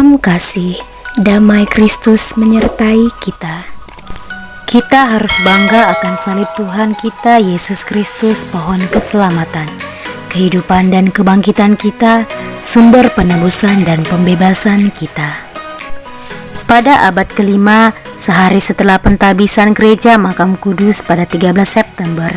Salam kasih, damai Kristus menyertai kita. Kita harus bangga akan salib Tuhan kita Yesus Kristus, pohon keselamatan, kehidupan dan kebangkitan kita, sumber penebusan dan pembebasan kita. Pada abad kelima, sehari setelah pentabisan gereja Makam Kudus pada 13 September,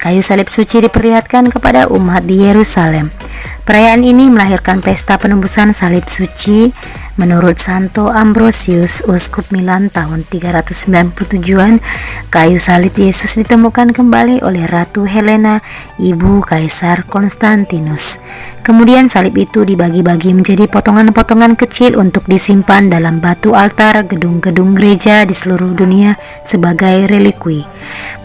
kayu salib suci diperlihatkan kepada umat di Yerusalem. Perayaan ini melahirkan pesta penebusan salib suci menurut Santo Ambrosius, Uskup Milan tahun 397-an. Kayu salib Yesus ditemukan kembali oleh Ratu Helena, ibu Kaisar Konstantinus. Kemudian salib itu dibagi-bagi menjadi potongan-potongan kecil untuk disimpan dalam batu altar gedung-gedung gereja di seluruh dunia sebagai relikwi.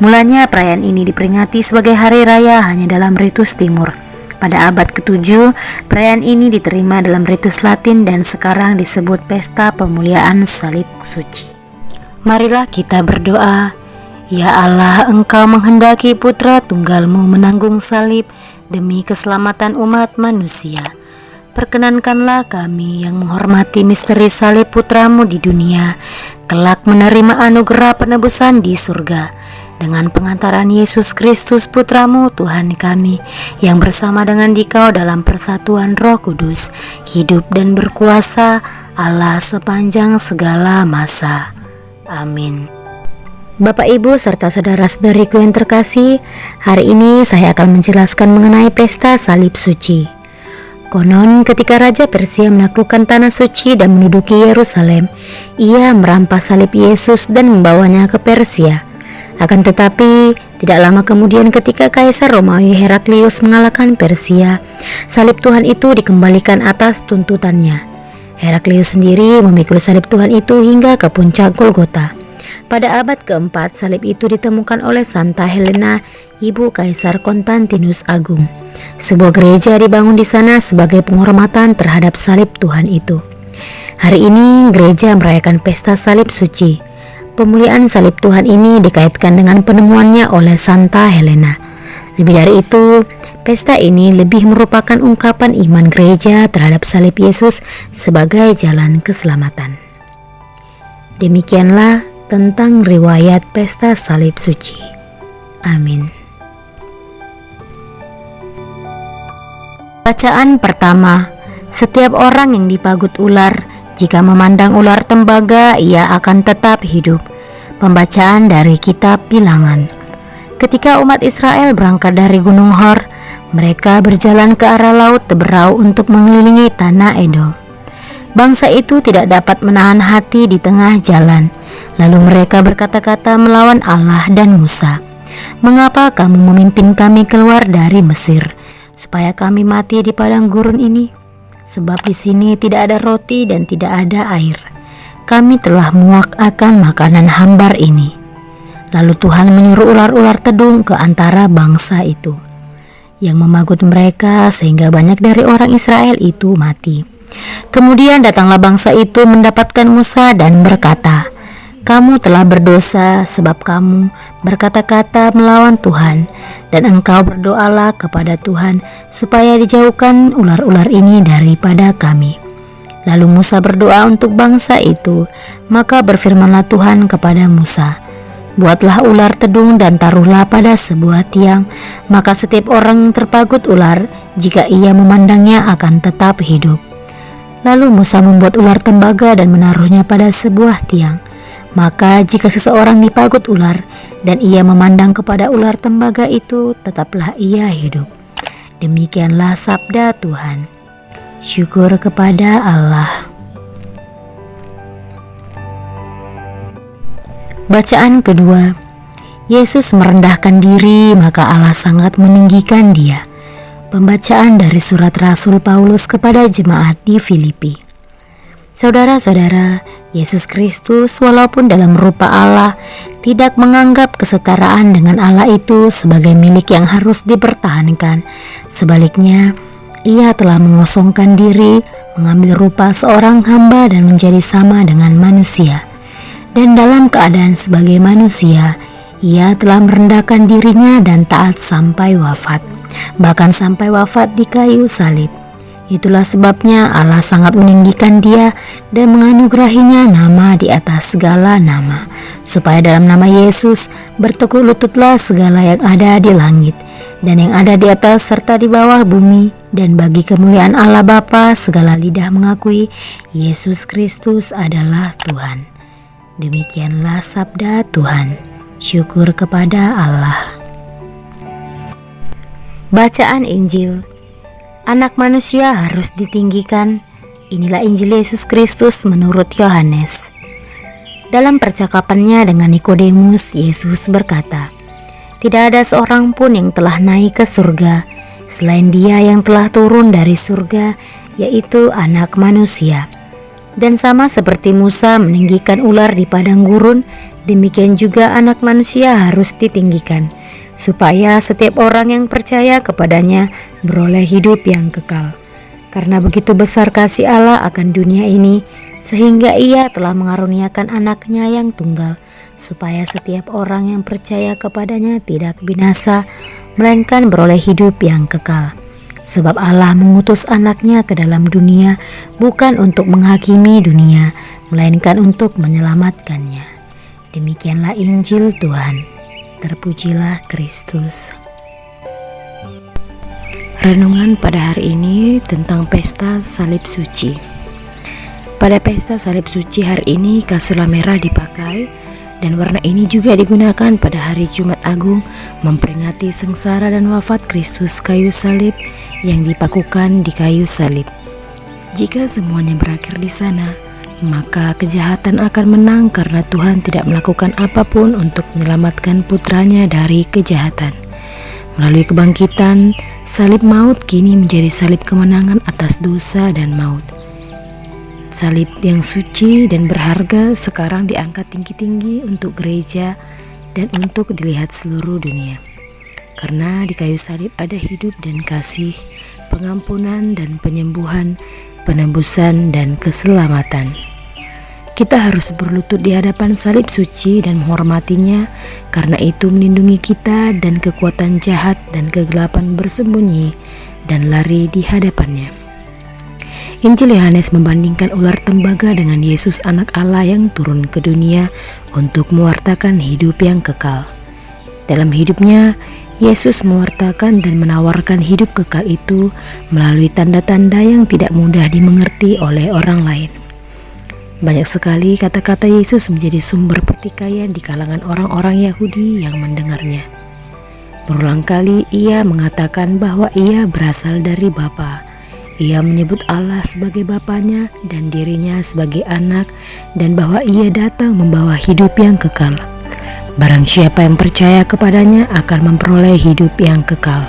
Mulanya perayaan ini diperingati sebagai hari raya hanya dalam ritus timur. Pada abad ke-7, perayaan ini diterima dalam ritus Latin dan sekarang disebut Pesta Pemuliaan Salib Suci. Marilah kita berdoa. Ya Allah, Engkau menghendaki Putra Tunggal-Mu menanggung salib demi keselamatan umat manusia. Perkenankanlah kami yang menghormati misteri salib Putra-Mu di dunia, kelak menerima anugerah penebusan di surga. Dengan pengantaran Yesus Kristus Putra-Mu Tuhan kami, yang bersama dengan Dikau dalam persatuan Roh Kudus, hidup dan berkuasa Allah sepanjang segala masa. Amin. Bapak, Ibu, serta saudara-saudariku yang terkasih, hari ini saya akan menjelaskan mengenai pesta salib suci. Konon ketika Raja Persia menaklukkan tanah suci dan menduduki Yerusalem, ia merampas salib Yesus dan membawanya ke Persia. Akan tetapi, tidak lama kemudian ketika Kaisar Romawi Heraklius mengalahkan Persia, salib Tuhan itu dikembalikan atas tuntutannya. Heraklius sendiri memikul salib Tuhan itu hingga ke puncak Golgota. Pada abad keempat, salib itu ditemukan oleh Santa Helena, ibu Kaisar Konstantinus Agung. Sebuah gereja dibangun di sana sebagai penghormatan terhadap salib Tuhan itu. Hari ini gereja merayakan pesta salib suci. Pemuliaan salib Tuhan ini dikaitkan dengan penemuannya oleh Santa Helena. Lebih dari itu, pesta ini lebih merupakan ungkapan iman gereja terhadap salib Yesus sebagai jalan keselamatan. Demikianlah tentang riwayat pesta salib suci. Amin. Bacaan pertama. Setiap orang yang dipagut ular, jika memandang ular tembaga, ia akan tetap hidup. Pembacaan dari Kitab Bilangan. Ketika umat Israel berangkat dari Gunung Hor, mereka berjalan ke arah Laut Teberau untuk mengelilingi tanah Edom. Bangsa itu tidak dapat menahan hati di tengah jalan. Lalu mereka berkata-kata melawan Allah dan Musa. "Mengapa kamu memimpin kami keluar dari Mesir, supaya kami mati di padang gurun ini? Sebab di sini tidak ada roti dan tidak ada air. Kami telah muak akan makanan hambar ini." Lalu Tuhan menyuruh ular-ular tedung ke antara bangsa itu, yang memagut mereka sehingga banyak dari orang Israel itu mati. Kemudian datanglah bangsa itu mendapatkan Musa dan berkata, "Kamu telah berdosa sebab kamu berkata-kata melawan Tuhan, dan engkau berdoalah kepada Tuhan supaya dijauhkan ular-ular ini daripada kami." Lalu Musa berdoa untuk bangsa itu, maka berfirmanlah Tuhan kepada Musa, "Buatlah ular tedung dan taruhlah pada sebuah tiang, maka setiap orang yang terpagut ular, jika ia memandangnya akan tetap hidup." Lalu Musa membuat ular tembaga dan menaruhnya pada sebuah tiang. Maka jika seseorang dipagut ular dan ia memandang kepada ular tembaga itu, tetaplah ia hidup. Demikianlah sabda Tuhan. Syukur kepada Allah. Bacaan kedua. Yesus merendahkan diri, maka Allah sangat meninggikan dia. Pembacaan dari surat Rasul Paulus kepada jemaat di Filipi. Saudara-saudara, Yesus Kristus walaupun dalam rupa Allah tidak menganggap kesetaraan dengan Allah itu sebagai milik yang harus dipertahankan. Sebaliknya, ia telah mengosongkan diri, mengambil rupa seorang hamba dan menjadi sama dengan manusia. Dan dalam keadaan sebagai manusia, ia telah merendahkan dirinya dan taat sampai wafat, bahkan sampai wafat di kayu salib. Itulah sebabnya Allah sangat meninggikan dia dan menganugerahinya nama di atas segala nama, supaya dalam nama Yesus bertekuk lututlah segala yang ada di langit dan yang ada di atas serta di bawah bumi, dan bagi kemuliaan Allah Bapa segala lidah mengakui Yesus Kristus adalah Tuhan. Demikianlah sabda Tuhan. Syukur kepada Allah. Bacaan Injil. Anak manusia harus ditinggikan. Inilah Injil Yesus Kristus menurut Yohanes. Dalam percakapannya dengan Nikodemus, Yesus berkata, "Tidak ada seorang pun yang telah naik ke surga selain Dia yang telah turun dari surga, yaitu Anak Manusia. Dan sama seperti Musa meninggikan ular di padang gurun, demikian juga Anak Manusia harus ditinggikan, supaya setiap orang yang percaya kepadanya beroleh hidup yang kekal. Karena begitu besar kasih Allah akan dunia ini, sehingga Ia telah mengaruniakan anaknya yang tunggal, supaya setiap orang yang percaya kepadanya tidak binasa, melainkan beroleh hidup yang kekal. Sebab Allah mengutus anaknya ke dalam dunia, bukan untuk menghakimi dunia, melainkan untuk menyelamatkannya." Demikianlah Injil Tuhan. Terpujilah Kristus. Renungan pada hari ini tentang pesta salib suci. Pada pesta salib suci hari ini kasula merah dipakai, dan warna ini juga digunakan pada hari Jumat Agung memperingati sengsara dan wafat Kristus kayu salib yang dipakukan di kayu salib. Jika semuanya berakhir di sana, maka kejahatan akan menang karena Tuhan tidak melakukan apapun untuk menyelamatkan putranya dari kejahatan. Melalui kebangkitan, salib maut kini menjadi salib kemenangan atas dosa dan maut. Salib yang suci dan berharga sekarang diangkat tinggi-tinggi untuk gereja dan untuk dilihat seluruh dunia. Karena di kayu salib ada hidup dan kasih, pengampunan dan penyembuhan, penembusan dan keselamatan. Kita harus berlutut di hadapan salib suci dan menghormatinya, karena itu melindungi kita dan kekuatan jahat dan kegelapan bersembunyi dan lari di hadapannya. Injil Yohanes membandingkan ular tembaga dengan Yesus anak Allah yang turun ke dunia untuk mewartakan hidup yang kekal. Dalam hidupnya, Yesus mewartakan dan menawarkan hidup kekal itu melalui tanda-tanda yang tidak mudah dimengerti oleh orang lain. Banyak sekali kata-kata Yesus menjadi sumber pertikaian di kalangan orang-orang Yahudi yang mendengarnya. Berulang kali Ia mengatakan bahwa Ia berasal dari Bapa. Ia menyebut Allah sebagai Bapanya dan dirinya sebagai anak, dan bahwa Ia datang membawa hidup yang kekal. Barang siapa yang percaya kepadanya akan memperoleh hidup yang kekal.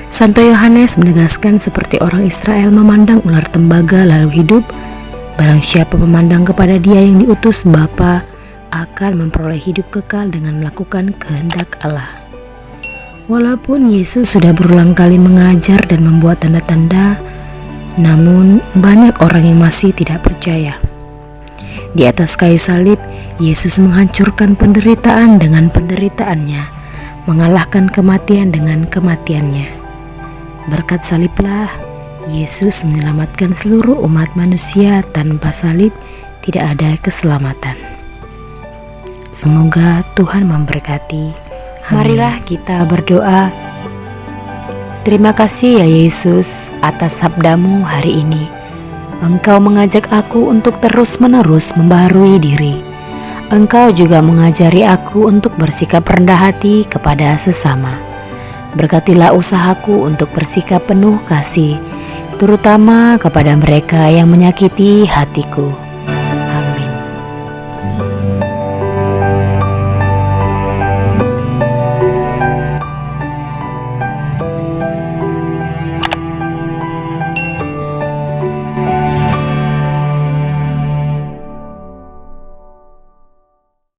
Santo Yohanes menegaskan seperti orang Israel memandang ular tembaga lalu hidup, barang siapa memandang kepada Dia yang diutus Bapa akan memperoleh hidup kekal dengan melakukan kehendak Allah. Walaupun Yesus sudah berulang kali mengajar dan membuat tanda-tanda, namun banyak orang yang masih tidak percaya. Di atas kayu salib, Yesus menghancurkan penderitaan dengan penderitaannya, mengalahkan kematian dengan kematiannya. Berkat saliblah Yesus menyelamatkan seluruh umat manusia. Tanpa salib tidak ada keselamatan. Semoga Tuhan memberkati. Amin. Marilah kita berdoa. Terima kasih ya Yesus atas sabdamu hari ini. Engkau mengajak aku untuk terus-menerus membaharui diri. Engkau juga mengajari aku untuk bersikap rendah hati kepada sesama. Berkatilah usahaku untuk bersikap penuh kasih, terutama kepada mereka yang menyakiti hatiku.